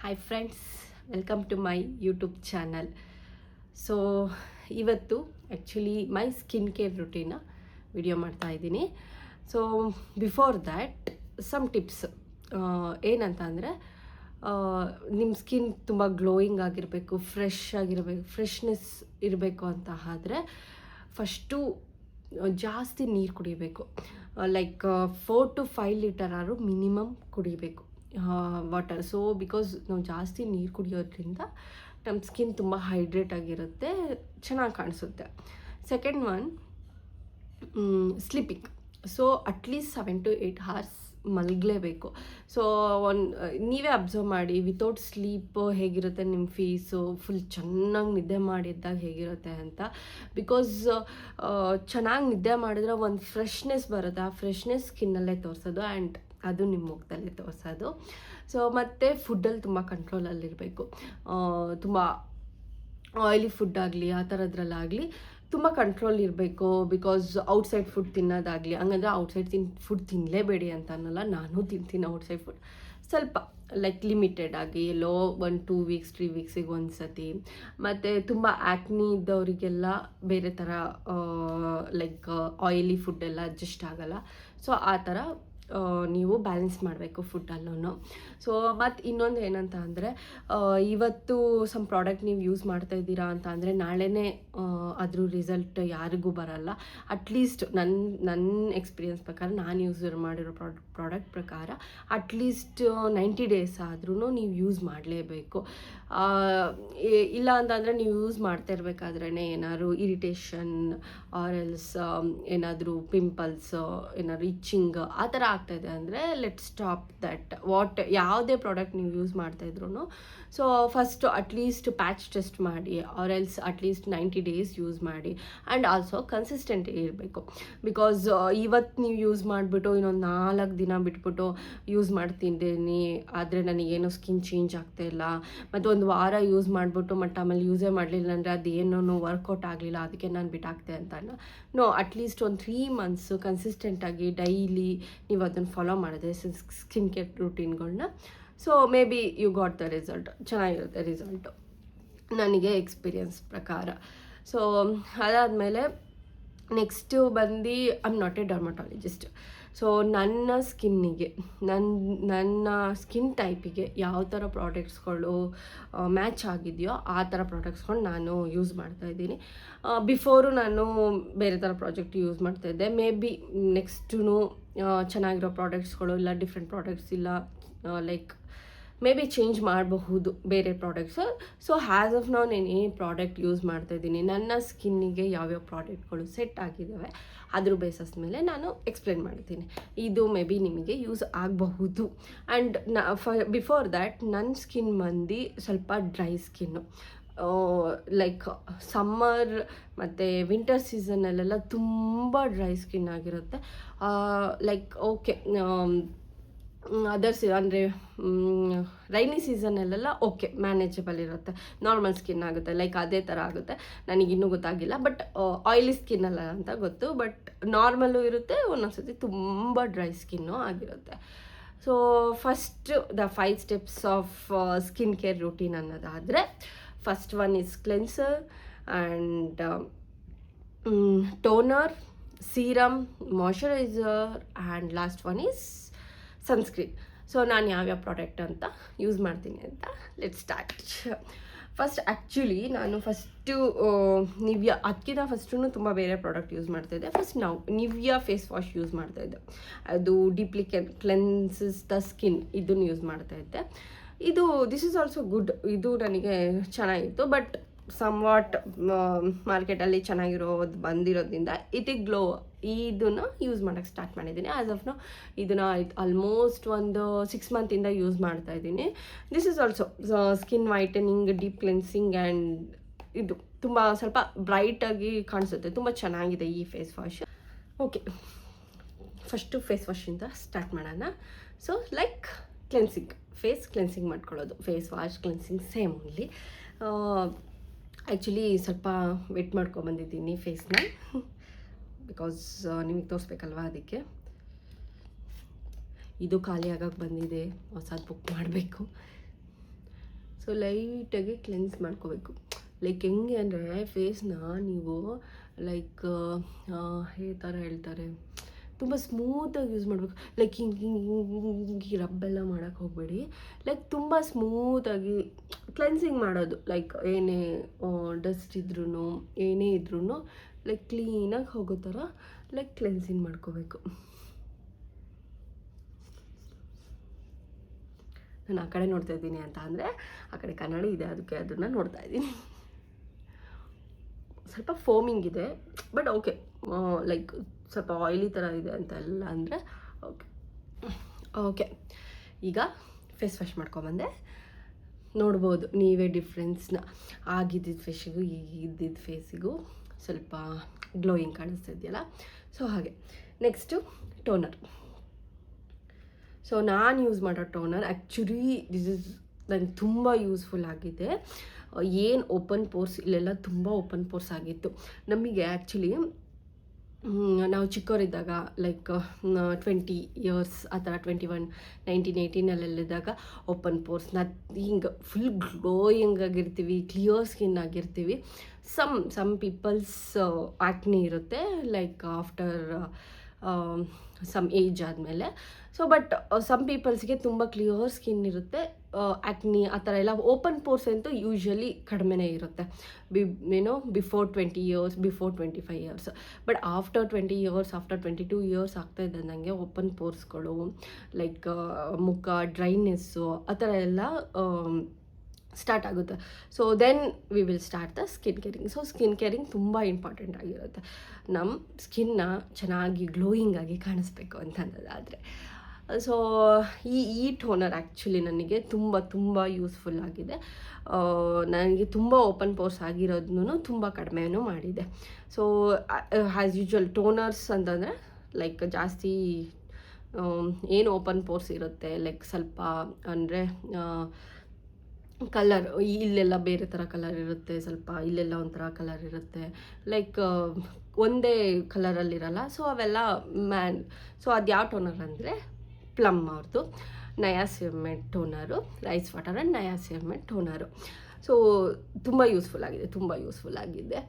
Hi friends, welcome to my YouTube channel. So ಇವತ್ತು actually my skin care routine video ಮಾಡ್ತಾ ಇದ್ದೀನಿ. So before that some tips. ಏನಂತ ಅಂದರೆ, ನಿಮ್ಮ skin ತುಂಬ ಗ್ಲೋಯಿಂಗ್ ಆಗಿರಬೇಕು, ಫ್ರೆಶ್ನೆಸ್ ಇರಬೇಕು ಅಂತ ಆದರೆ ಫಸ್ಟು ಜಾಸ್ತಿ ನೀರು ಕುಡಿಬೇಕು. ಲೈಕ್ 4 to 5 ಲೀಟರ್ ಆದರೂ ಮಿನಿಮಮ್ ಕುಡಿಬೇಕು ವಾಟರ್. ಸೊ ಬಿಕಾಸ್ ನಾವು ಜಾಸ್ತಿ ನೀರು ಕುಡಿಯೋದ್ರಿಂದ ನಮ್ಮ ಸ್ಕಿನ್ ತುಂಬ ಹೈಡ್ರೇಟ್ ಆಗಿರುತ್ತೆ, ಚೆನ್ನಾಗಿ ಕಾಣಿಸುತ್ತೆ. Second one, sleeping. So at least 7 to 8 hours ಮಲಗಲೇಬೇಕು. ಸೊ ನೀವೇ ಅಬ್ಸರ್ವ್ ಮಾಡಿ, ವಿತೌಟ್ ಸ್ಲೀಪ್ ಹೇಗಿರುತ್ತೆ ನಿಮ್ಮ ಫೇಸು, ಫುಲ್ ಚೆನ್ನಾಗಿ ನಿದ್ದೆ ಮಾಡಿದ್ದಾಗ ಹೇಗಿರುತ್ತೆ ಅಂತ. ಬಿಕಾಸ್ ಚೆನ್ನಾಗಿ ನಿದ್ದೆ ಮಾಡಿದ್ರೆ ಒಂದು ಫ್ರೆಶ್ನೆಸ್ ಬರುತ್ತೆ, ಆ ಫ್ರೆಶ್ನೆಸ್ ಸ್ಕಿನ್ನಲ್ಲೇ ತೋರಿಸೋದು ಆ್ಯಂಡ್ ಅದು ನಿಮ್ಮ ಮುಖದಲ್ಲಿ ತೋರಿಸೋದು. ಸೊ ಮತ್ತು ಫುಡ್ಡಲ್ಲಿ ತುಂಬ ಕಂಟ್ರೋಲಲ್ಲಿರಬೇಕು. ತುಂಬ ಆಯಿಲಿ ಫುಡ್ ಆಗಲಿ ಆ ಥರದ್ರಲ್ಲಾಗಲಿ ತುಂಬ ಕಂಟ್ರೋಲ್ ಇರಬೇಕು. ಬಿಕಾಸ್ ಔಟ್ಸೈಡ್ ಫುಡ್ ತಿನ್ನೋದಾಗಲಿ, ಹಂಗಂದ್ರೆ ಔಟ್ಸೈಡ್ ಫುಡ್ ತಿನ್ನಲೇಬೇಡಿ ಅಂತ ಅನ್ನೋಲ್ಲ, ನಾನು ತಿಂತೀನಿ ಔಟ್ಸೈಡ್ ಫುಡ್, ಸ್ವಲ್ಪ ಲೈಕ್ ಲಿಮಿಟೆಡ್ ಆಗಿ, ಎಲ್ಲೋ 1-2 weeks 3 weeksiಗೆ ಒಂದು ಸತಿ. ಮತ್ತು ತುಂಬ ಆ್ಯಕ್ನಿ ಇದ್ದವರಿಗೆಲ್ಲ ಬೇರೆ ಥರ ಲೈಕ್ ಆಯಿಲಿ ಫುಡ್ಡೆಲ್ಲ ಅಡ್ಜಸ್ಟ್ ಆಗೋಲ್ಲ. ಸೊ ಆ ಥರ ನೀವು ಬ್ಯಾಲೆನ್ಸ್ ಮಾಡಬೇಕು ಫುಡ್ಡಲ್ಲೂ. ಸೊ ಮತ್ತು ಇನ್ನೊಂದು ಏನಂತ ಅಂದರೆ, ಇವತ್ತು ಸಮ್ ಪ್ರಾಡಕ್ಟ್ ನೀವು ಯೂಸ್ ಮಾಡ್ತಾ ಇದ್ದೀರಾ ಅಂತ ಅಂದರೆ ನಾಳೆನೇ ಅದ್ರ ರಿಸಲ್ಟ್ ಯಾರಿಗೂ ಬರಲ್ಲ. ಅಟ್ಲೀಸ್ಟ್ ನನ್ನ ಎಕ್ಸ್ಪೀರಿಯನ್ಸ್ ಪ್ರಕಾರ, ನಾನು ಯೂಸ್ ಮಾಡಿರೋ ಪ್ರಾಡಕ್ಟ್ ಪ್ರಕಾರ ಅಟ್ಲೀಸ್ಟ್ 90 days ಆದ್ರೂ ನೀವು ಯೂಸ್ ಮಾಡಲೇಬೇಕು. ಇಲ್ಲ ಅಂತಂದರೆ ನೀವು ಯೂಸ್ ಮಾಡ್ತಾ ಇರಬೇಕಾದ್ರೇ ಏನಾದ್ರು ಇರಿಟೇಷನ್ ಆರ್ ಎಲ್ಸ್ ಏನಾದರೂ ಪಿಂಪಲ್ಸ್, ಏನಾದ್ರು ಇಚ್ಚಿಂಗ್ ಆ ಥರ ಆಗ್ತಾಯಿದೆ ಅಂದರೆ ಲೆಟ್ ಸ್ಟಾಪ್ ದಟ್. ಯಾವುದೇ ಪ್ರಾಡಕ್ಟ್ ನೀವು ಯೂಸ್ ಮಾಡ್ತಾಯಿದ್ರು so first at least patch test ಮಾಡಿ, or else at least 90 days use ಮಾಡಿ. ಆ್ಯಂಡ್ ಆಲ್ಸೋ ಕನ್ಸಿಸ್ಟೆಂಟ್ ಇರಬೇಕು. ಬಿಕಾಸ್ ಇವತ್ತು ನೀವು ಯೂಸ್ ಮಾಡಿಬಿಟ್ಟು ಇನ್ನೊಂದು 4 ದಿನ ಬಿಟ್ಬಿಟ್ಟು ಯೂಸ್ ಮಾಡ್ತಿದ್ದೀನಿ ಆದರೆ ನನಗೇನೋ ಸ್ಕಿನ್ ಚೇಂಜ್ ಆಗ್ತಾಯಿಲ್ಲ, ಮತ್ತು ಒಂದು ವಾರ ಯೂಸ್ ಮಾಡಿಬಿಟ್ಟು ಮತ್ತು ಆಮೇಲೆ ಯೂಸೇ ಮಾಡಲಿಲ್ಲ ಅಂದರೆ ಅದೇನೋ ವರ್ಕೌಟ್ ಆಗಲಿಲ್ಲ, ಅದಕ್ಕೆ ನಾನು ಬಿಟ್ಟಾಕ್ತೆ ಅಂತ ನೋ. ಅಟ್ಲೀಸ್ಟ್ ಒಂದು 3 months ಕನ್ಸಿಸ್ಟೆಂಟಾಗಿ ಡೈಲಿ ನೀವು ಅದನ್ನು ಫಾಲೋ ಮಾಡಿದೆ ಸ್ಕಿನ್ ಕೇರ್ ರೂಟೀನ್ಗಳನ್ನ. So maybe you got the result, ಚೆನ್ನಾಗಿರುತ್ತೆ ರಿಸಲ್ಟು ನನಗೆ ಎಕ್ಸ್ಪೀರಿಯನ್ಸ್ ಪ್ರಕಾರ. ಸೊ ಅದಾದಮೇಲೆ ನೆಕ್ಸ್ಟು ಬಂದು I am not a dermatologist. So ನನ್ನ ಸ್ಕಿನ್ನಿಗೆ, ನನ್ನ ಸ್ಕಿನ್ ಟೈಪಿಗೆ ಯಾವ ಥರ ಪ್ರಾಡಕ್ಟ್ಸ್ಗಳು ಮ್ಯಾಚ್ ಆಗಿದೆಯೋ ಆ ಥರ ಪ್ರಾಡಕ್ಟ್ಸ್ಗಳು ನಾನು ಯೂಸ್ ಮಾಡ್ತಾಯಿದ್ದೀನಿ. ಬಿಫೋರು ನಾನು ಬೇರೆ ಥರ ಪ್ರಾಜೆಕ್ಟ್ ಯೂಸ್ ಮಾಡ್ತಾಯಿದ್ದೆ. ಮೇ ಬಿ ನೆಕ್ಸ್ಟು ಚೆನ್ನಾಗಿರೋ ಪ್ರಾಡಕ್ಟ್ಸ್ಗಳು ಇಲ್ಲ ಡಿಫ್ರೆಂಟ್ ಪ್ರಾಡಕ್ಟ್ಸ್ ಇಲ್ಲ, ಲೈಕ್ ಮೇ ಬಿ ಚೇಂಜ್ ಮಾಡಬಹುದು ಬೇರೆ ಪ್ರಾಡಕ್ಟ್ಸು. ಸೊ ಹ್ಯಾಸ್ ಆಫ್ ನಾವು ನಾನು ಏನು ಪ್ರಾಡಕ್ಟ್ ಯೂಸ್ ಮಾಡ್ತಾಯಿದ್ದೀನಿ, ನನ್ನ ಸ್ಕಿನ್ನಿಗೆ ಯಾವ್ಯಾವ ಪ್ರಾಡಕ್ಟ್ಗಳು ಸೆಟ್ ಆಗಿದ್ದಾವೆ ಅದ್ರ ಬೇಸಸ್ ಮೇಲೆ ನಾನು ಎಕ್ಸ್ಪ್ಲೇನ್ ಮಾಡ್ತೀನಿ. ಇದು ಮೇ ಬಿ ನಿಮಗೆ ಯೂಸ್ ಆಗಬಹುದು. ಆ್ಯಂಡ್ ಬಿಫೋರ್ ದ್ಯಾಟ್ ನನ್ನ ಸ್ಕಿನ್ ಬಂದು ಸ್ವಲ್ಪ ಡ್ರೈ ಸ್ಕಿನ್ನು. ಲೈಕ್ ಸಮ್ಮರ್ ಮತ್ತು ವಿಂಟರ್ ಸೀಸನಲ್ಲೆಲ್ಲ ತುಂಬ ಡ್ರೈ ಸ್ಕಿನ್ ಆಗಿರುತ್ತೆ. ಲೈಕ್ ಓಕೆ, ಅದರ್ಸ್ ಅಂದರೆ ರೈನಿ ಸೀಸನಲ್ಲೆಲ್ಲ ಓಕೆ ಮ್ಯಾನೇಜಬಲ್ ಇರುತ್ತೆ, ನಾರ್ಮಲ್ ಸ್ಕಿನ್ ಆಗುತ್ತೆ, ಲೈಕ್ ಅದೇ ಥರ ಆಗುತ್ತೆ. ನನಗಿನ್ನೂ ಗೊತ್ತಾಗಿಲ್ಲ, ಬಟ್ ಆಯಿಲಿ ಸ್ಕಿನ್ ಅಲ್ಲ ಅಂತ ಗೊತ್ತು, ಬಟ್ ನಾರ್ಮಲ್ಲು ಇರುತ್ತೆ, ಒಂದೊಂದ್ಸತಿ ತುಂಬ ಡ್ರೈ ಸ್ಕಿನ್ನು ಆಗಿರುತ್ತೆ. So first the 5 steps of skin care routine ಅನ್ನೋದಾದರೆ, first one is cleanser and toner, serum, moisturiser and last one is sunscreen. So ನಾನು ಯಾವ್ಯಾವ ಪ್ರಾಡಕ್ಟ್ ಅಂತ ಯೂಸ್ ಮಾಡ್ತೀನಿ ಅಂತ ಲೆಟ್ ಸ್ಟಾರ್ಟ್. ಫಸ್ಟ್ ಆ್ಯಕ್ಚುಲಿ ನಾನು ಫಸ್ಟು ನಿವ್ಯಾ, ಅದಕ್ಕಿಂತ first ತುಂಬ ಬೇರೆ ಪ್ರಾಡಕ್ಟ್ ಯೂಸ್ ಮಾಡ್ತಾಯಿದ್ದೆ. ಫಸ್ಟ್ ನಾವು ನಿವ್ಯಾ ಫೇಸ್ ವಾಶ್ ಯೂಸ್ ಮಾಡ್ತಾಯಿದ್ದೆ, ಅದು ಡೀಪ್ಲಿ ಕ್ಲೆನ್ಸಸ್ ದ ಸ್ಕಿನ್, ಇದನ್ನು ಯೂಸ್ ಮಾಡ್ತಾಯಿದ್ದೆ. ಇದು ದಿಸ್ ಈಸ್ ಆಲ್ಸೋ ಗುಡ್, ಇದು ನನಗೆ ಚೆನ್ನಾಗಿತ್ತು. ಬಟ್ ಸಮ್ವಾಟ್ ಮಾರ್ಕೆಟಲ್ಲಿ ಚೆನ್ನಾಗಿರೋದು ಬಂದಿರೋದ್ರಿಂದ ಇಟಿಗೆ ಗ್ಲೋ ಇದನ್ನು ಯೂಸ್ ಮಾಡೋಕ್ಕೆ ಸ್ಟಾರ್ಟ್ ಮಾಡಿದ್ದೀನಿ. ಆ್ಯಸ್ ಆಫ್ ನೋ ಇದನ್ನು ಆಲ್ಮೋಸ್ಟ್ ಒಂದು 6 months ಯೂಸ್ ಮಾಡ್ತಾಯಿದ್ದೀನಿ. This is also skin whitening, deep cleansing and ಇದು ತುಂಬ ಸ್ವಲ್ಪ ಬ್ರೈಟಾಗಿ ಕಾಣಿಸುತ್ತೆ, ತುಂಬ ಚೆನ್ನಾಗಿದೆ ಈ face wash. Okay, first face ವಾಶಿಂದ ಸ್ಟಾರ್ಟ್ ಮಾಡೋಣ. So like cleansing, face cleansing ಮಾಡ್ಕೊಳ್ಳೋದು, face wash cleansing same only. Actually ಸ್ವಲ್ಪ ವೆಟ್ ಮಾಡ್ಕೊಬಂದಿದ್ದೀನಿ ಫೇಸ್ನ, ಬಿಕಾಸ್ ನಿಮಗೆ ತೋರಿಸ್ಬೇಕಲ್ವ, ಅದಕ್ಕೆ. ಇದು ಖಾಲಿ ಆಗೋಕ್ಕೆ ಬಂದಿದೆ, ಹೊಸದು ಬುಕ್ ಮಾಡಬೇಕು. ಸೊ ಲೈಟಾಗಿ ಕ್ಲೆನ್ಸ್ ಮಾಡ್ಕೋಬೇಕು. ಲೈಕ್ ಹೆಂಗೆ ಅಂದರೆ ಫೇಸ್ನ ನೀವು ಲೈಕ್ ಈ ಥರ ಹೇಳ್ತಾರೆ, ತುಂಬ ಸ್ಮೂತಾಗಿ ಯೂಸ್ ಮಾಡಬೇಕು. ಲೈಕ್ ಹಿಂಗೆ ರಬ್ಬೆಲ್ಲ ಮಾಡೋಕ್ಕೆ ಹೋಗಬೇಡಿ. ಲೈಕ್ ತುಂಬ ಸ್ಮೂತಾಗಿ ಕ್ಲೆನ್ಸಿಂಗ್ ಮಾಡೋದು. ಲೈಕ್ ಏನೇ ಡಸ್ಟ್ ಇದ್ರೂ ಏನೇ ಇದ್ರೂ ಲೈಕ್ ಕ್ಲೀನಾಗಿ ಹೋಗೋ ಥರ ಲೈಕ್ ಕ್ಲೆನ್ಸಿಂಗ್ ಮಾಡ್ಕೋಬೇಕು. ನಾನು ಆ ಕಡೆ ನೋಡ್ತಾ ಇದ್ದೀನಿ ಅಂತ ಅಂದರೆ ಆ ಕಡೆ ಕನ್ನಡಿ ಇದೆ, ಅದಕ್ಕೆ ಅದನ್ನು ನೋಡ್ತಾ ಇದ್ದೀನಿ. ಸ್ವಲ್ಪ ಫೋಮಿಂಗ್ ಇದೆ, ಬಟ್ ಓಕೆ. ಲೈಕ್ ಸ್ವಲ್ಪ ಆಯಿಲಿ ಥರ ಇದೆ ಅಂತ ಎಲ್ಲ ಅಂದರೆ ಓಕೆ. ಈಗ ಫೇಸ್ ವಾಶ್ ಮಾಡ್ಕೊಬಂದೆ. ನೋಡ್ಬೋದು ನೀವೇ ಡಿಫ್ರೆನ್ಸ್ನ. ಆಗಿದ್ದಿದ್ದ ಫೇಸಿಗೂ ಈಗಿದ್ದಿದ್ದ ಫೇಸಿಗೂ ಸ್ವಲ್ಪ ಗ್ಲೋಯಿಂಗ್ ಕಾಣಿಸ್ತಿದೆಯಲ್ಲ. ಸೊ ಹಾಗೆ ನೆಕ್ಸ್ಟು ಟೋನರ್. ಸೊ ನಾನು ಯೂಸ್ ಮಾಡೋ ಟೋನರ್ ಆ್ಯಕ್ಚುಲಿ ನನಗೆ ತುಂಬ ಯೂಸ್ಫುಲ್ ಆಗಿದೆ. ಏನು ಓಪನ್ ಪೋರ್ಸ್ ಇಲ್ಲೆಲ್ಲ ತುಂಬ ಓಪನ್ ಪೋರ್ಸ್ ಆಗಿತ್ತು ನಮಗೆ. ಆ್ಯಕ್ಚುಲಿ ನಾವು ಚಿಕ್ಕವರಿದ್ದಾಗ ಲೈಕ್ 20 ಇಯರ್ಸ್ ಆ ಥರ 21, 1918 ಓಪನ್ ಪೋರ್ಸ್ ಹಿಂಗೆ ಫುಲ್ ಗ್ಲೋಯಿಂಗ್ ಆಗಿರ್ತೀವಿ, ಕ್ಲಿಯರ್ ಸ್ಕಿನ್ ಆಗಿರ್ತೀವಿ. ಸಮ್ ಪೀಪಲ್ಸ್ ಆ್ಯಕ್ನಿ ಇರುತ್ತೆ ಲೈಕ್ ಆಫ್ಟರ್ ಸಮ್ ಏಜ್ ಆದಮೇಲೆ. ಸೊ ಬಟ್ ಸಮ್ ಪೀಪಲ್ಸ್ಗೆ ತುಂಬ ಕ್ಲಿಯರ್ ಸ್ಕಿನ್ ಇರುತ್ತೆ. ಆ್ಯಕ್ನಿ ಆ ಥರ ಎಲ್ಲ ಓಪನ್ ಪೋರ್ಸ್ ಅಂತೂ ಯೂಶ್ವಲಿ ಕಡಿಮೆನೇ ಇರುತ್ತೆ before 20 years, before 25 years. But after 20 years, after 22 years ಆಗ್ತಾ ಇದ್ದಂಗೆ ಓಪನ್ ಪೋರ್ಸ್ಗಳು ಲೈಕ್ ಮುಖ ಡ್ರೈನೆಸ್ಸು ಆ ಥರ ಎಲ್ಲ ಸ್ಟಾರ್ಟ್ ಆಗುತ್ತೆ. So then we will start the skin caring. So skin caring ತುಂಬ ಇಂಪಾರ್ಟೆಂಟ್ ಆಗಿರುತ್ತೆ. ನಮ್ಮ ಸ್ಕಿನ್ನ ಚೆನ್ನಾಗಿ ಗ್ಲೋಯಿಂಗ್ ಆಗಿ ಕಾಣಿಸ್ಬೇಕು ಅಂತಂದರೆ. ಸೊ ಈ ಟೋನರ್ ಆ್ಯಕ್ಚುಲಿ ನನಗೆ ತುಂಬ ಯೂಸ್ಫುಲ್ ಆಗಿದೆ. ನನಗೆ ತುಂಬ ಓಪನ್ ಪೋರ್ಸ್ ಆಗಿರೋದನ್ನು ತುಂಬ ಕಡಿಮೆನೂ ಮಾಡಿದೆ. ಸೊ ಆ್ಯಸ್ ಯೂಶ್ವಲ್ ಟೋನರ್ಸ್ ಅಂತಂದರೆ ಲೈಕ್ ಜಾಸ್ತಿ ಏನು ಓಪನ್ ಪೋರ್ಸ್ ಇರುತ್ತೆ ಲೈಕ್ ಸ್ವಲ್ಪ ಅಂದರೆ ಕಲರ್ ಇಲ್ಲೆಲ್ಲ ಬೇರೆ ಥರ ಕಲರ್ ಇರುತ್ತೆ, ಸ್ವಲ್ಪ ಇಲ್ಲೆಲ್ಲ ಒಂಥರ ಕಲರ್ ಇರುತ್ತೆ, ಲೈಕ್ ಒಂದೇ ಕಲರಲ್ಲಿರಲ್ಲ. ಸೊ ಅವೆಲ್ಲ ಸೊ ಅದು ಯಾವ ಟೋನರ್ ಅಂದರೆ ಪ್ಲಮ್ ಅವ್ರದ್ದು niacinamide toner, rice water and niacinamide toner. So ತುಂಬ ಯೂಸ್ಫುಲ್ ಆಗಿದೆ.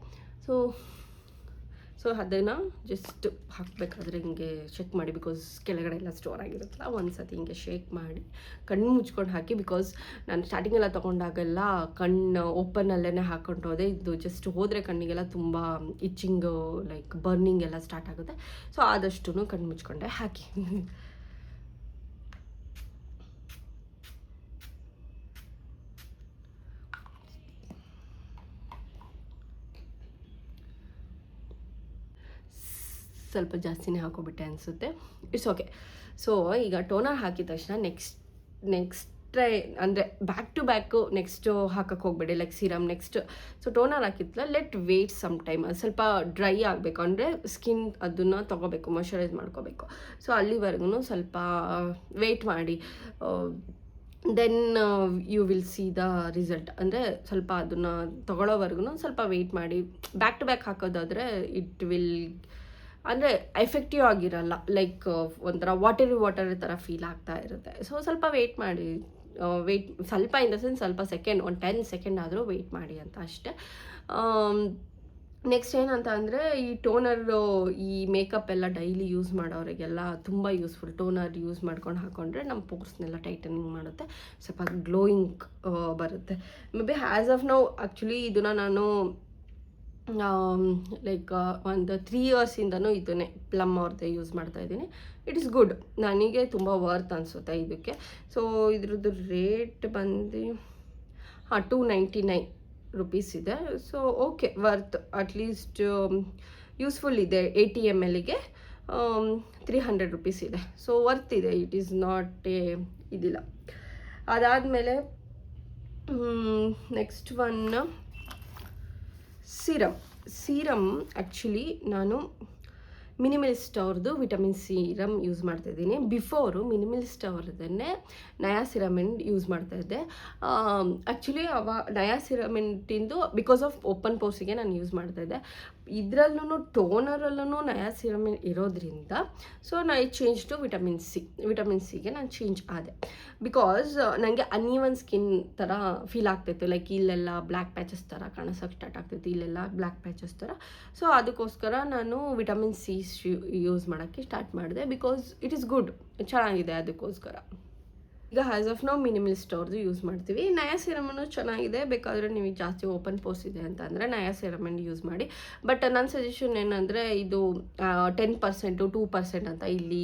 ಸೊ ಅದನ್ನು ಜಸ್ಟ್ ಹಾಕಬೇಕಾದ್ರೆ ಹಿಂಗೆ ಚೆಕ್ ಮಾಡಿ, ಬಿಕಾಸ್ ಕೆಳಗಡೆ ಎಲ್ಲ ಸ್ಟೋರ್ ಆಗಿರುತ್ತಲ್ಲ, ಒಂದು ಸತಿ ಹಿಂಗೆ ಶೇಕ್ ಮಾಡಿ ಕಣ್ಣು ಮುಚ್ಕೊಂಡು ಹಾಕಿ. ಬಿಕಾಸ್ ನಾನು ಸ್ಟಾರ್ಟಿಂಗೆಲ್ಲ ತೊಗೊಂಡಾಗೆಲ್ಲ ಕಣ್ಣು ಓಪನಲ್ಲೇ ಹಾಕ್ಕೊಂಡು ಹೋದೆ. ಇದು ಜಸ್ಟ್ ಹೋದರೆ ಕಣ್ಣಿಗೆಲ್ಲ ತುಂಬ ಇಚ್ಚಿಂಗು ಲೈಕ್ ಬರ್ನಿಂಗ್ ಎಲ್ಲ ಸ್ಟಾರ್ಟ್ ಆಗುತ್ತೆ. ಸೊ ಆದಷ್ಟು ಕಣ್ಣು ಮುಚ್ಕೊಂಡೆ ಹಾಕಿ. ಸ್ವಲ್ಪ ಜಾಸ್ತಿನೇ ಹಾಕೋಬಿಟ್ಟೆ ಅನಿಸುತ್ತೆ, ಇಟ್ಸ್ ಓಕೆ. ಸೊ ಈಗ ಟೋನರ್ ಹಾಕಿದ ತಕ್ಷಣ ನೆಕ್ಸ್ಟ್ ಟ್ರೈ ಅಂದರೆ ಬ್ಯಾಕ್ ಟು ಬ್ಯಾಕು ನೆಕ್ಸ್ಟು ಹಾಕಕ್ಕೆ ಹೋಗಬೇಡಿ like serum next. So toner ಹಾಕಿದ್ಲ ಲೆಟ್ ವೇಟ್ ಸಮ್ ಟೈಮ್. ಅದು ಸ್ವಲ್ಪ ಡ್ರೈ ಆಗಬೇಕು, ಅಂದರೆ ಸ್ಕಿನ್ ಅದನ್ನು ತೊಗೋಬೇಕು, ಮಾಯ್ಶ್ಚರೈಸ್ ಮಾಡ್ಕೋಬೇಕು. ಸೊ ಅಲ್ಲಿವರೆಗೂ ಸ್ವಲ್ಪ ವೆಯ್ಟ್ ಮಾಡಿ. Then you will see the result. ಅಂದರೆ ಸ್ವಲ್ಪ ಅದನ್ನು ತೊಗೊಳ್ಳೋವರೆಗೂ ಸ್ವಲ್ಪ ವೆಯ್ಟ್ ಮಾಡಿ. ಬ್ಯಾಕ್ ಟು ಬ್ಯಾಕ್ ಹಾಕೋದಾದರೆ ಇಟ್ ವಿಲ್ ಅಂದರೆ ಎಫೆಕ್ಟಿವ್ ಆಗಿರಲ್ಲ, ಲೈಕ್ ಒಂಥರ ವಾಟರ್ ಥರ ಫೀಲ್ ಆಗ್ತಾ ಇರುತ್ತೆ. ಸೊ ಸ್ವಲ್ಪ ವೆಯ್ಟ್ ಮಾಡಿ, ಸ್ವಲ್ಪ ಇನ್ ದ ಸೆನ್ಸ್ ಸ್ವಲ್ಪ ಸೆಕೆಂಡ್, ಒಂದು 10 ಸೆಕೆಂಡ್ ಆದರೂ ವೆಯ್ಟ್ ಮಾಡಿ ಅಂತ ಅಷ್ಟೇ. ನೆಕ್ಸ್ಟ್ ಏನಂತ ಅಂದರೆ ಈ ಟೋನರು ಈ ಮೇಕಪ್ ಎಲ್ಲ ಡೈಲಿ ಯೂಸ್ ಮಾಡೋರಿಗೆಲ್ಲ ತುಂಬ ಯೂಸ್ಫುಲ್. ಟೋನರ್ ಯೂಸ್ ಮಾಡ್ಕೊಂಡು ಹಾಕೊಂಡ್ರೆ ನಮ್ಮ ಪೋರ್ಸ್ನೆಲ್ಲ ಟೈಟನಿಂಗ್ ಮಾಡುತ್ತೆ, ಸ್ವಲ್ಪ ಗ್ಲೋಯಿಂಗ್ ಬರುತ್ತೆ. May be as of now actually ಇದನ್ನು ನಾನು ಲೈಕ್ ಒಂದು 3 ಇಯರ್ಸಿಂದನೂ ಇದನ್ನೇ ಪ್ಲಮ್ ಅವ್ರದ್ದೇ ಯೂಸ್ ಮಾಡ್ತಾಯಿದ್ದೀನಿ. ಇಟ್ ಇಸ್ ಗುಡ್, ನನಗೆ ತುಂಬ ವರ್ತ್ ಅನಿಸುತ್ತೆ ಇದಕ್ಕೆ. ಸೊ ಇದ್ರದ್ದು ರೇಟ್ ಬಂದು $299 ಇದೆ. So okay, worth. At least useful ಇದೆ. 80 mlಗೆ $300 ಇದೆ. ಸೊ ವರ್ತ್ ಇದೆ, ಇಟ್ ಈಸ್ ನಾಟ್ ಇದಿಲ್ಲ. ಅದಾದಮೇಲೆ ನೆಕ್ಸ್ಟ್ ಒನ್ ಸೀರಮ್. ಆ್ಯಕ್ಚುಲಿ ನಾನು ಮಿನಿಮಲಿಸ್ಟ್ ಅವ್ರದ್ದು ವಿಟಮಿನ್ ಸೀರಮ್ ಯೂಸ್ ಮಾಡ್ತಾಯಿದ್ದೀನಿ. ಬಿಫೋರು ಮಿನಿಮಲಿಸ್ಟ್ ಅವ್ರದ್ದನ್ನೇ ನಯಾಸಿರಮೆಂಟ್ ಯೂಸ್ ಮಾಡ್ತಾಯಿದ್ದೆ. ಆ್ಯಕ್ಚುಲಿ ನಯಾಸಿರಮೆಂಟಿಂದು ಬಿಕಾಸ್ ಆಫ್ ಓಪನ್ ಪೋರ್ಸಿಗೆ ನಾನು ಯೂಸ್ ಮಾಡ್ತಾಯಿದ್ದೆ. ಇದರಲ್ಲೂ ಟೋನರಲ್ಲೂ ನಯಾಸಿರಮಿನ್ ಇರೋದ್ರಿಂದ so I change to vitamin ಸಿಗೆ ನಾನು ಚೇಂಜ್ ಆದೆ. ಬಿಕಾಸ್ ನನಗೆ ಅನ್ಈವನ್ ಸ್ಕಿನ್ ಥರ ಫೀಲ್ ಆಗ್ತಾಯಿತ್ತು, ಲೈಕ್ ಇಲ್ಲೆಲ್ಲ ಬ್ಲ್ಯಾಕ್ ಪ್ಯಾಚಸ್ ಥರ ಕಾಣಿಸೋಕೆ ಸ್ಟಾರ್ಟ್ ಆಗ್ತೈತಿ, ಇಲ್ಲೆಲ್ಲ ಬ್ಲ್ಯಾಕ್ ಪ್ಯಾಚಸ್ ಥರ. ಸೊ ಅದಕ್ಕೋಸ್ಕರ ನಾನು ವಿಟಮಿನ್ ಸಿ ಯೂಸ್ ಮಾಡೋಕ್ಕೆ ಸ್ಟಾರ್ಟ್ ಮಾಡಿದೆ. ಬಿಕಾಸ್ ಇಟ್ ಈಸ್ ಗುಡ್, ಚೆನ್ನಾಗಿದೆ ಅದಕ್ಕೋಸ್ಕರ. ಈಗ ಆ್ಯಸ್ ಆಫ್ ನಾವು ಮಿನಿಮಲಿಸ್ಟ್ ಅವ್ರದ್ದು ಯೂಸ್ ಮಾಡ್ತೀವಿ. ನಯಾಸಿರಮನ್ನು ಚೆನ್ನಾಗಿದೆ, ಬೇಕಾದರೆ ನಿಮಗೆ ಜಾಸ್ತಿ ಓಪನ್ ಪೋರ್ಸ್ ಇದೆ ಅಂತ ಅಂದರೆ ನಯಾಸಿರಮನ್ ಯೂಸ್ ಮಾಡಿ. ಬಟ್ ನನ್ನ ಸಜೆಷನ್ ಏನಂದರೆ ಇದು 10% 2% ಅಂತ ಇಲ್ಲಿ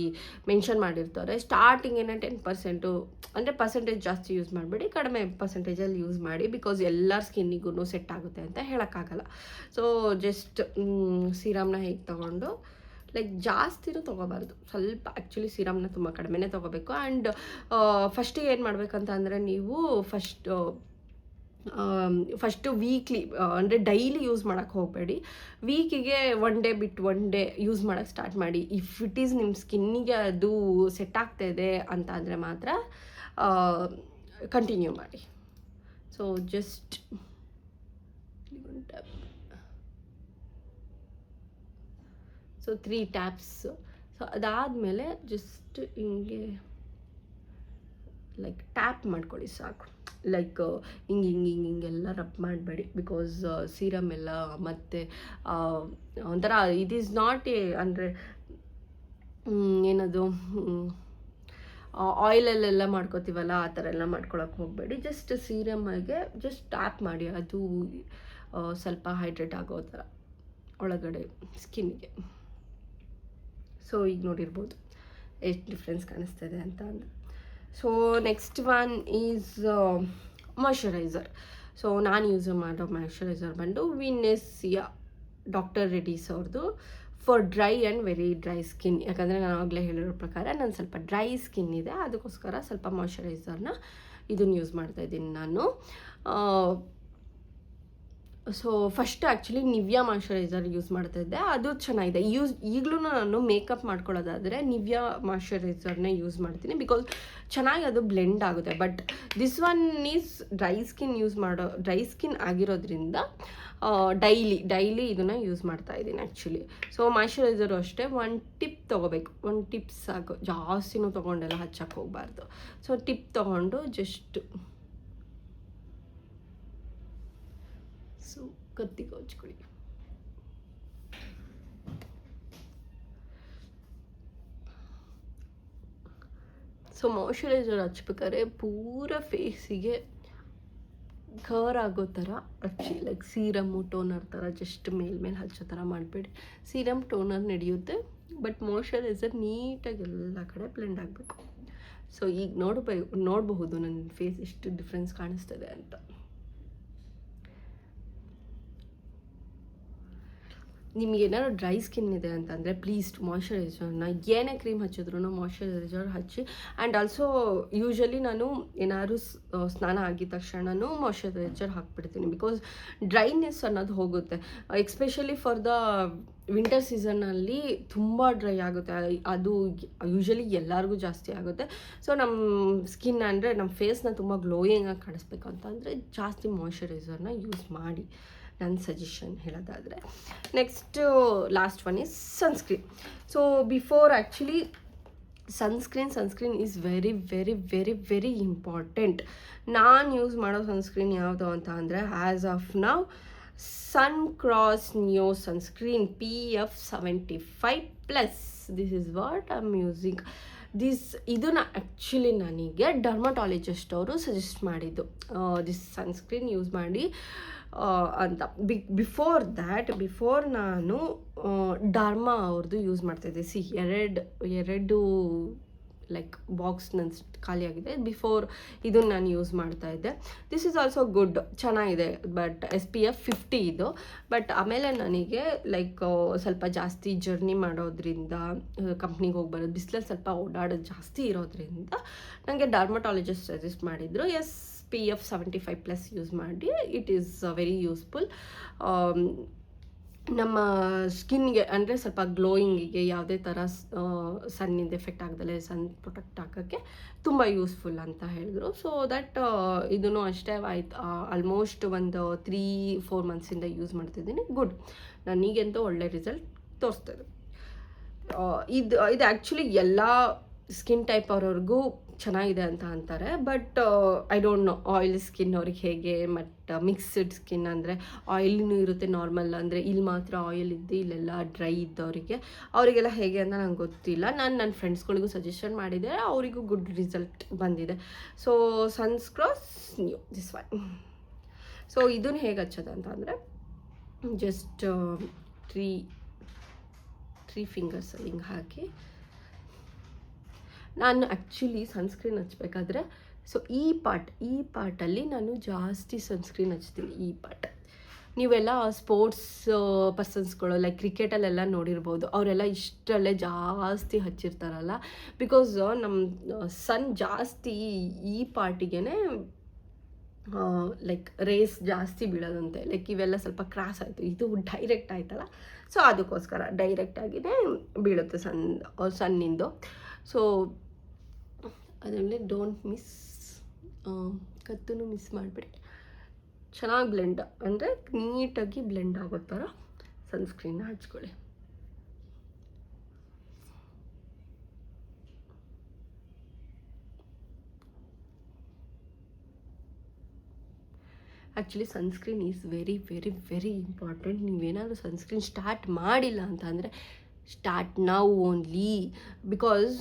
ಮೆನ್ಷನ್ ಮಾಡಿರ್ತಾರೆ. ಸ್ಟಾರ್ಟಿಂಗೇನೆ 10% ಅಂದರೆ ಪರ್ಸೆಂಟೇಜ್ ಜಾಸ್ತಿ ಯೂಸ್ ಮಾಡಬೇಡಿ, ಕಡಿಮೆ ಪರ್ಸೆಂಟೇಜಲ್ಲಿ ಯೂಸ್ ಮಾಡಿ. ಬಿಕಾಸ್ ಎಲ್ಲರ ಸ್ಕಿನ್ನಿಗೂ ಸೆಟ್ ಆಗುತ್ತೆ ಅಂತ ಹೇಳೋಕ್ಕಾಗಲ್ಲ. ಸೊ ಜಸ್ಟ್ ಸೀರಮ್ನ ಹೇಗೆ ತೊಗೊಂಡು ಲೈಕ್ ಜಾಸ್ತಿನೂ ತೊಗೋಬಾರ್ದು, ಸ್ವಲ್ಪ ಆ್ಯಕ್ಚುಲಿ ಸೀರಮ್ನ ತುಂಬ ಕಡಿಮೆನೇ ತೊಗೋಬೇಕು. ಆ್ಯಂಡ್ ಫಸ್ಟಿಗೆ ಏನು ಮಾಡಬೇಕಂತ ಅಂದರೆ ನೀವು ಫಸ್ಟು ವೀಕ್ಲಿ ಅಂದರೆ ಡೈಲಿ ಯೂಸ್ ಮಾಡೋಕ್ಕೆ ಹೋಗಬೇಡಿ. ವೀಕಿಗೆ 1 ಡೇ ಬಿಟ್ಟು 1 ಡೇ ಯೂಸ್ ಮಾಡೋಕ್ಕೆ ಸ್ಟಾರ್ಟ್ ಮಾಡಿ. ಇಫ್ ಇಟ್ ಈಸ್ ನಿಮ್ಮ ಸ್ಕಿನ್ನಿಗೆ ಅದು ಸೆಟ್ ಆಗ್ತಾಯಿದೆ ಅಂತ ಅಂದರೆ ಮಾತ್ರ ಕಂಟಿನ್ಯೂ ಮಾಡಿ. So just so 3 taps. So ಅದಾದಮೇಲೆ ಜಸ್ಟ್ ಹಿಂಗೆ ಲೈಕ್ ಟ್ಯಾಪ್ ಮಾಡ್ಕೊಳ್ಳಿ ಸಾಕು. ಲೈಕ್ ಹಿಂಗೆಲ್ಲ ರಬ್ ಮಾಡಬೇಡಿ. ಬಿಕಾಸ್ ಸೀರಮ್ ಎಲ್ಲ ಮತ್ತು ಒಂಥರ ಇಟ್ ಈಸ್ ನಾಟ್ ಅಂದರೆ ಏನದು ಆಯಿಲಲ್ಲೆಲ್ಲ ಮಾಡ್ಕೋತೀವಲ್ಲ ಆ ಥರ ಎಲ್ಲ ಮಾಡ್ಕೊಳಕ್ಕೆ ಹೋಗಬೇಡಿ. ಜಸ್ಟ್ ಸೀರಮ್ಮಾಗೆ ಜಸ್ಟ್ ಟ್ಯಾಪ್ ಮಾಡಿ, ಅದು ಸ್ವಲ್ಪ ಹೈಡ್ರೇಟ್ ಆಗೋ ಥರ ಒಳಗಡೆ ಸ್ಕಿನ್ನಿಗೆ. ಸೊ ಈಗ ನೋಡಿರ್ಬೋದು ಎಷ್ಟು ಡಿಫ್ರೆನ್ಸ್ ಕಾಣಿಸ್ತಿದೆ ಅಂತ ಅಂದರೆ. So next one is moisturiser. So ನಾನು ಯೂಸ್ ಮಾಡೋ ಮಾಯ್ಶ್ಚರೈಸರ್ ಬಂದು ವಿನೆಸಿಯಾ ಡಾಕ್ಟರ್ ರೆಡ್ಡೀಸ್ ಅವ್ರದ್ದು for dry and very dry skin. ಯಾಕಂದರೆ ನಾನು ಆಗಲೇ ಹೇಳಿರೋ ಪ್ರಕಾರ ನಾನು ಸ್ವಲ್ಪ ಡ್ರೈ ಸ್ಕಿನ್ ಇದೆ, ಅದಕ್ಕೋಸ್ಕರ ಸ್ವಲ್ಪ ಮಾಯ್ಶ್ಚರೈಸರ್ನ ಇದನ್ನು ಯೂಸ್ ಮಾಡ್ತಾಯಿದ್ದೀನಿ ನಾನು. So first actually ನಿವ್ಯಾ moisturiser use ಮಾಡ್ತಾಯಿದ್ದೆ, ಅದು ಚೆನ್ನಾಗಿದೆ. ಈಗಲೂ ನಾನು ಮೇಕಪ್ ಮಾಡ್ಕೊಳ್ಳೋದಾದರೆ ನಿವ್ಯಾ ಮಾಯ್ಶ್ಚರೈಸರ್ನೇ ಯೂಸ್ ಮಾಡ್ತೀನಿ. ಬಿಕಾಸ್ ಚೆನ್ನಾಗಿ ಅದು ಬ್ಲೆಂಡ್ ಆಗುತ್ತೆ. But this one is dry skin ಆಗಿರೋದ್ರಿಂದ ಡೈಲಿ ಇದನ್ನು ಯೂಸ್ ಮಾಡ್ತಾಯಿದ್ದೀನಿ ಆ್ಯಕ್ಚುಲಿ. ಸೊ ಮಾಯ್ಶ್ಚರೈಸರು ಅಷ್ಟೇ 1 ಟಿಪ್ ತೊಗೋಬೇಕು, 1 ಟಿಪ್ ಸಾಕು, ಜಾಸ್ತಿನೂ ತೊಗೊಂಡೆಲ್ಲ ಹಚ್ಚಕ್ಕೆ ಹೋಗಬಾರ್ದು. ಸೊ ಟಿಪ್ ತೊಗೊಂಡು ಜಸ್ಟ್ ಸೊ ಕತ್ತಿಗೆ ಹಚ್ಕೊಳ್ಳಿ. ಸೊ ಮಾಯ್ಶ್ಚರೈಸರ್ ಹಚ್ಬೇಕಾದ್ರೆ ಪೂರ ಫೇಸಿಗೆ ಕವರ್ ಆಗೋ ಥರ ಹಚ್ಚಿ, ಲೈಕ್ ಸೀರಮ್ಮು ಟೋನರ್ ಥರ ಜಸ್ಟ್ ಮೇಲ್ಮೇಲೆ ಹಚ್ಚೋ ಥರ ಮಾಡಬೇಡಿ. ಸೀರಮ್ ಟೋನರ್ ನಡೆಯುತ್ತೆ, ಬಟ್ ಮಾಯ್ಶ್ಚರೈಸರ್ ನೀಟಾಗಿ ಎಲ್ಲ ಕಡೆ ಬ್ಲೆಂಡ್ ಆಗಬೇಕು. ಸೊ ಈಗ ನೋಡಬಹುದು ನನ್ನ ಫೇಸ್ ಎಷ್ಟು ಡಿಫ್ರೆನ್ಸ್ ಕಾಣಿಸ್ತದೆ ಅಂತ. ನಿಮ್ಗೆ ಏನಾದ್ರು ಡ್ರೈ ಸ್ಕಿನ್ ಇದೆ ಅಂತಂದರೆ ಪ್ಲೀಸ್ ಮಾಯ್ಶ್ಚರೈಸರ್ನ ಏನೇ ಕ್ರೀಮ್ ಹಚ್ಚಿದ್ರು ಮಾಯ್ಶ್ಚರೈಸರ್ ಹಚ್ಚಿ. ಆ್ಯಂಡ್ ಆಲ್ಸೋ ಯೂಶ್ವಲಿ ನಾನು ಏನಾದ್ರು ಸ್ನಾನ ಆಗಿದ ತಕ್ಷಣವೂ ಮಾಯ್ಶ್ಚರೈಸರ್ ಹಾಕ್ಬಿಡ್ತೀನಿ. ಬಿಕಾಸ್ ಡ್ರೈನೆಸ್ ಅನ್ನೋದು ಹೋಗುತ್ತೆ. ಎಕ್ಸ್ಪೆಷಲಿ ಫಾರ್ ದ ವಿಂಟರ್ ಸೀಸನ್ನಲ್ಲಿ ತುಂಬ ಡ್ರೈ ಆಗುತ್ತೆ, ಅದು ಯೂಶ್ವಲಿ ಎಲ್ಲರಿಗೂ ಜಾಸ್ತಿ ಆಗುತ್ತೆ. ಸೊ ನಮ್ಮ ಸ್ಕಿನ್ ಅಂದರೆ ನಮ್ಮ ಫೇಸ್ನ ತುಂಬ ಗ್ಲೋಯಿಂಗಾಗಿ ಕಾಣಿಸ್ಬೇಕು ಅಂತಂದರೆ ಜಾಸ್ತಿ ಮಾಯ್ಶ್ಚರೈಸರ್ನ ಯೂಸ್ ಮಾಡಿ, ನನ್ನ ಸಜೆಷನ್ ಹೇಳೋದಾದರೆ. Next last one is sunscreen. So before actually sunscreen is very very very very important. ನಾನು ಯೂಸ್ ಮಾಡೋ ಸನ್ಸ್ಕ್ರೀನ್ ಯಾವುದು ಅಂತ ಅಂದರೆ as of now Suncros new sunscreen PF75+. This is what I am using. ಇದನ್ನು actually ನನಗೆ dermatologist ಅವರು suggest ಮಾಡಿದ್ದು, this sunscreen use ಮಾಡಿ ಅಂತ. ಬಿಫೋರ್ ನಾನು ಡರ್ಮಾ ಅವ್ರದ್ದು ಯೂಸ್ ಮಾಡ್ತಾಯಿದ್ದೆ. ಎರಡು ಲೈಕ್ ಬಾಕ್ಸ್ ನನ್ನ ಖಾಲಿಯಾಗಿದೆ. ಬಿಫೋರ್ ಇದನ್ನು ನಾನು ಯೂಸ್ ಮಾಡ್ತಾಯಿದ್ದೆ. ದಿಸ್ ಈಸ್ ಆಲ್ಸೋ ಗುಡ್, ಚೆನ್ನಾಗಿದೆ, ಬಟ್ SPF 50 ಇದು. ಬಟ್ ಆಮೇಲೆ ನನಗೆ ಲೈಕ್ ಸ್ವಲ್ಪ ಜಾಸ್ತಿ ಜರ್ನಿ ಮಾಡೋದ್ರಿಂದ, ಕಂಪ್ನಿಗೆ ಹೋಗಿ ಬರೋದು, ಬಿಸಿಲಲ್ಲಿ ಸ್ವಲ್ಪ ಓಡಾಡೋದು ಜಾಸ್ತಿ ಇರೋದ್ರಿಂದ ನನಗೆ ಡರ್ಮಟಾಲಜಿಸ್ಟ್ ಸಜೆಸ್ಟ್ ಮಾಡಿದರು PF75+ ಯೂಸ್ ಮಾಡಿ. It is very useful. ನಮ್ಮ ಸ್ಕಿನ್ಗೆ ಅಂದರೆ ಸ್ವಲ್ಪ ಗ್ಲೋಯಿಂಗಿಗೆ ಯಾವುದೇ ಥರ ಸನ್ನಿಂದ ಎಫೆಕ್ಟ್ ಆಗ್ದಲೇ ಸನ್ ಪ್ರೊಟೆಕ್ಟ್ ಹಾಕೋಕ್ಕೆ ತುಂಬ ಯೂಸ್ಫುಲ್ ಅಂತ ಹೇಳಿದ್ರು. ಸೊ ದಟ್ ಇದೂ ಅಷ್ಟೇ ಆಯ್ತು, ಆಲ್ಮೋಸ್ಟ್ ಒಂದು 3-4 ಮಂತ್ಸಿಂದ ಯೂಸ್ ಮಾಡ್ತಿದ್ದೀನಿ. ಗುಡ್, ನನಗಂತೂ ಒಳ್ಳೆ ರಿಸಲ್ಟ್ ತೋರಿಸ್ತದೆ. ಇದು ಆ್ಯಕ್ಚುಲಿ ಎಲ್ಲ ಸ್ಕಿನ್ ಟೈಪ್ ಅವ್ರವ್ರಿಗೂ ಚೆನ್ನಾಗಿದೆ ಅಂತ ಅಂತಾರೆ. But I don't know oil skin ಅವ್ರಿಗೆ ಹೇಗೆ, ಮತ್ತು ಮಿಕ್ಸ್ಡ್ ಸ್ಕಿನ್ ಅಂದರೆ ಆಯಿಲಿನೂ ಇರುತ್ತೆ ನಾರ್ಮಲ್, ಅಂದರೆ ಇಲ್ಲಿ ಮಾತ್ರ ಆಯಿಲ್ ಇದ್ದು ಇಲ್ಲೆಲ್ಲ ಡ್ರೈ ಅವರಿಗೆಲ್ಲ ಹೇಗೆ ಅಂತ ನಂಗೆ ಗೊತ್ತಿಲ್ಲ. ನಾನು ನನ್ನ ಫ್ರೆಂಡ್ಸ್ಗಳಿಗೂ ಸಜೆಷನ್ ಮಾಡಿದೆ, ಅವರಿಗೂ ಗುಡ್ ರಿಸಲ್ಟ್ ಬಂದಿದೆ. So Suncros new this one. So ಇದನ್ನು ಹೇಗೆ ಹಚ್ಚೋದು ಅಂತ ಅಂದರೆ ಜಸ್ಟ್ ತ್ರೀ ಫಿಂಗರ್ಸಲ್ಲಿ ಹಿಂಗೆ ಹಾಕಿ, ನಾನು ಆ್ಯಕ್ಚುಲಿ ಸನ್ಸ್ಕ್ರೀನ್ ಹಚ್ಬೇಕಾದ್ರೆ ಸೊ ಈ ಪಾರ್ಟಲ್ಲಿ ನಾನು ಜಾಸ್ತಿ ಸನ್ಸ್ಕ್ರೀನ್ ಹಚ್ತೀನಿ. ಈ ಪಾರ್ಟ್ ನೀವೆಲ್ಲ ಸ್ಪೋರ್ಟ್ಸ್ ಪರ್ಸನ್ಸ್ಗಳು ಲೈಕ್ ಕ್ರಿಕೆಟಲ್ಲೆಲ್ಲ ನೋಡಿರ್ಬೋದು, ಅವರೆಲ್ಲ ಇಷ್ಟರಲ್ಲೇ ಜಾಸ್ತಿ ಹಚ್ಚಿರ್ತಾರಲ್ಲ. ಬಿಕಾಸ್ ನಮ್ಮ ಸನ್ ಜಾಸ್ತಿ ಈ ಪಾರ್ಟಿಗೆ ಲೈಕ್ ರೇಸ್ ಜಾಸ್ತಿ ಬೀಳೋದಂತೆ. ಲೈಕ್ ಇವೆಲ್ಲ ಸ್ವಲ್ಪ ಕ್ರಾಸ್ ಆಯಿತು, ಇದು ಡೈರೆಕ್ಟ್ ಆಯ್ತಲ್ಲ, ಸೊ ಅದಕ್ಕೋಸ್ಕರ ಡೈರೆಕ್ಟಾಗಿಯೇ ಬೀಳುತ್ತೆ ಸನ್ನಿಂದು. ಸೊ ಅದರಲ್ಲಿ ಡೋಂಟ್ ಮಿಸ್, ಕತ್ತೂ ಮಿಸ್ ಮಾಡಿಬಿಡಿ. ಚೆನ್ನಾಗಿ ಬ್ಲೆಂಡ್ ಅಂದರೆ ನೀಟಾಗಿ ಬ್ಲೆಂಡ್ ಆಗೋ ಥರ ಸನ್ಸ್ಕ್ರೀನ್ನ ಹಚ್ಕೊಳ್ಳಿ. Actually sunscreen is very very very important. ನೀವೇನಾದರೂ ಸನ್ಸ್ಕ್ರೀನ್ ಸ್ಟಾರ್ಟ್ ಮಾಡಿಲ್ಲ ಅಂತ ಅಂದರೆ ಸ್ಟಾರ್ಟ್ ನಾವು ಓನ್ಲಿ. ಬಿಕಾಸ್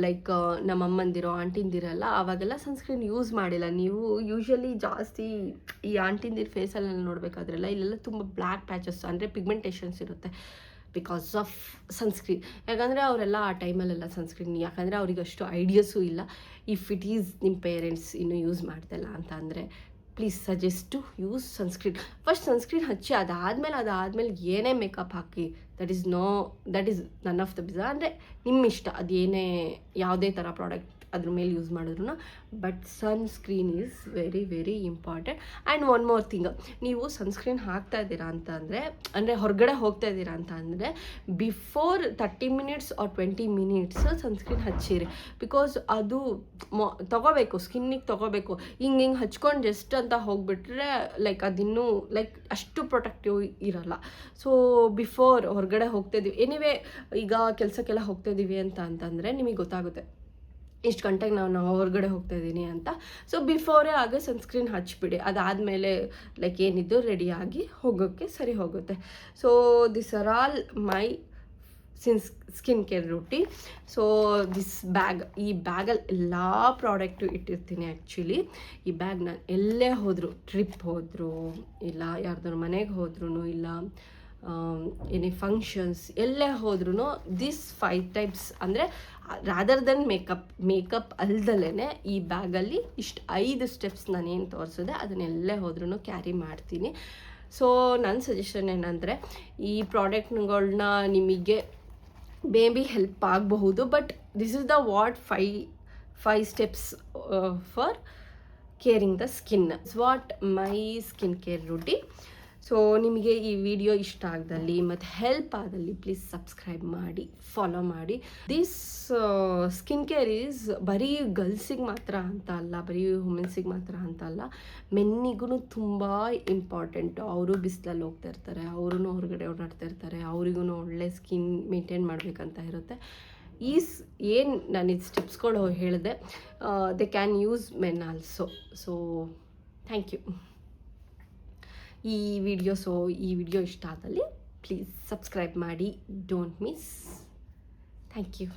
ಲೈಕ್ ನಮ್ಮ ಅಮ್ಮಂದಿರೋ ಆಂಟಿಂದಿರಲ್ಲ, ಆವಾಗೆಲ್ಲ ಸನ್ಸ್ಕ್ರೀನ್ ಯೂಸ್ ಮಾಡಿಲ್ಲ. ನೀವು ಯೂಶ್ವಲಿ ಜಾಸ್ತಿ ಈ ಆಂಟಿಂದಿರ ಫೇಸಲ್ಲೆಲ್ಲ ನೋಡಬೇಕಾದ್ರೆಲ್ಲ ಇಲ್ಲೆಲ್ಲ ತುಂಬ ಬ್ಲ್ಯಾಕ್ ಪ್ಯಾಚಸ್ ಅಂದರೆ ಪಿಗ್ಮೆಂಟೇಷನ್ಸ್ ಇರುತ್ತೆ ಬಿಕಾಸ್ ಆಫ್ ಸನ್ಸ್ಕ್ರೀನ್. ಯಾಕಂದರೆ ಅವರೆಲ್ಲ ಆ ಟೈಮಲ್ಲೆಲ್ಲ ಸನ್ಸ್ಕ್ರೀನ್, ಯಾಕಂದರೆ ಅವ್ರಿಗೆ ಅಷ್ಟು ಐಡಿಯಾಸೂ ಇಲ್ಲ. ಇಫ್ ಇಟ್ ಈಸ್ ನಿಮ್ಮ ಪೇರೆಂಟ್ಸ್ ಇನ್ನೂ ಯೂಸ್ ಮಾಡ್ತಾಯಿಲ್ಲ ಅಂತ ಅಂದರೆ please suggest to use sunscreen. First sunscreen ಹಚ್ಚಿ ಅದಾದಮೇಲೆ ಏನೇ ಮೇಕಪ್ ಹಾಕಿ, that is none of the business. ಅಂದರೆ ನಿಮ್ಮ ಇಷ್ಟ, ಅದೇನೇ ಯಾವುದೇ ಥರ ಪ್ರಾಡಕ್ಟ್ ಅದ್ರ ಮೇಲೆ ಯೂಸ್ ಮಾಡಿದ್ರು, but sunscreen is very very important. And one more thing, ನೀವು ಸನ್ಸ್ಕ್ರೀನ್ ಹಾಕ್ತಾ ಇದ್ದೀರಾ ಅಂತ ಅಂದರೆ ಹೊರಗಡೆ ಹೋಗ್ತಾ ಇದ್ದೀರಾ ಅಂತ ಅಂದರೆ before 30 minutes R 20 minutes sunscreen ಹಚ್ಚಿರಿ. ಬಿಕಾಸ್ ಅದು ತೊಗೋಬೇಕು, ಸ್ಕಿನ್ನಿಗೆ ತೊಗೋಬೇಕು. ಹಿಂಗೆ ಹಚ್ಕೊಂಡು ಜಸ್ಟ್ ಅಂತ ಹೋಗ್ಬಿಟ್ರೆ ಲೈಕ್ ಅದಿನ್ನೂ ಲೈಕ್ ಅಷ್ಟು ಪ್ರೊಟೆಕ್ಟಿವ್ ಇರಲ್ಲ. ಸೊ ಬಿಫೋರ್ ಹೊರಗಡೆ ಹೋಗ್ತಾಯಿದ್ದೀವಿ, ಎನಿವೇ ಈಗ ಕೆಲಸಕ್ಕೆಲ್ಲ ಹೋಗ್ತಾಯಿದ್ದೀವಿ ಅಂತಂದರೆ ನಿಮಗೆ ಗೊತ್ತಾಗುತ್ತೆ ಇಷ್ಟು ಗಂಟೆಗೆ ನಾವು ಹೊರಗಡೆ ಹೋಗ್ತಾ ಇದ್ದೀನಿ ಅಂತ. ಸೊ ಬಿಫೋರೇ ಆಗ ಸನ್ಸ್ಕ್ರೀನ್ ಹಚ್ಬಿಡಿ. ಅದಾದಮೇಲೆ ಲೈಕ್ ಏನಿದ್ದು ರೆಡಿಯಾಗಿ ಹೋಗೋಕ್ಕೆ ಸರಿ ಹೋಗುತ್ತೆ. So this are all my skin care routine. So this bag, ಈ ಬ್ಯಾಗಲ್ಲಿ ಎಲ್ಲ ಪ್ರಾಡಕ್ಟು ಇಟ್ಟಿರ್ತೀನಿ. ಆ್ಯಕ್ಚುಲಿ ಈ ಬ್ಯಾಗ್ ನಾನು ಎಲ್ಲೇ ಹೋದರೂ, ಟ್ರಿಪ್ ಹೋದರೂ ಇಲ್ಲ ಯಾರ್ದಾರು ಮನೆಗೆ ಹೋದ್ರೂ ಇಲ್ಲ ಏನೇ ಫಂಕ್ಷನ್ಸ್ ಎಲ್ಲೇ ಹೋದ್ರೂ ದಿಸ್ 5 ಟೈಪ್ಸ್ ಅಂದರೆ ರಾದರ್ ದೆನ್ ಮೇಕಪ್ ಅಲ್ದಲೇ ಈ ಬ್ಯಾಗಲ್ಲಿ ಇಷ್ಟು 5 ಸ್ಟೆಪ್ಸ್ ನಾನೇನು ತೋರಿಸಿದೆ ಅದನ್ನೆಲ್ಲೇ ಹೋದ್ರೂ ಕ್ಯಾರಿ ಮಾಡ್ತೀನಿ. ಸೊ ನನ್ನ ಸಜೆಷನ್ ಏನಂದರೆ ಈ ಪ್ರಾಡಕ್ಟ್ಗಳನ್ನ ನಿಮಗೆ ಮೇ ಬಿ ಹೆಲ್ಪ್ ಆಗಬಹುದು, but this is the five steps for caring the skin. It's what my skin care routine. So ನಿಮಗೆ ಈ ವಿಡಿಯೋ ಇಷ್ಟ ಆಗದಲ್ಲಿ ಮತ್ತು ಹೆಲ್ಪ್ ಆದಲ್ಲಿ ಪ್ಲೀಸ್ ಸಬ್ಸ್ಕ್ರೈಬ್ ಮಾಡಿ, ಫಾಲೋ ಮಾಡಿ. ದಿಸ್ ಸ್ಕಿನ್ ಕೇರ್ ಈಸ್ ಬರೀ ಗರ್ಲ್ಸಿಗೆ ಮಾತ್ರ ಅಂತ ಅಲ್ಲ, ಬರೀ ವುಮೆನ್ಸಿಗೆ ಮಾತ್ರ ಅಂತ ಅಲ್ಲ, ಮೆನ್ನಿಗೂ ತುಂಬ ಇಂಪಾರ್ಟೆಂಟು. ಅವರು ಬಿಸಿಲಲ್ಲಿ ಹೋಗ್ತಾ ಇರ್ತಾರೆ, ಅವರು ಹೊರಗಡೆ ಓಡಾಡ್ತಾ ಇರ್ತಾರೆ, ಅವರಿಗೂ ಒಳ್ಳೆ ಸ್ಕಿನ್ ಮೇಂಟೈನ್ ಮಾಡಬೇಕಂತ ಇರುತ್ತೆ. ಏನು ನಾನು ಇದು ಸ್ಟೆಪ್ಸ್ಗಳು ಹೇಳಿದೆ, they can use men also. So thank you. ಈ ವಿಡಿಯೋ ಇಷ್ಟ ಆದಲ್ಲಿ ಪ್ಲೀಸ್ ಸಬ್ಸ್ಕ್ರೈಬ್ ಮಾಡಿ, ಡೋಂಟ್ ಮಿಸ್. Thank you.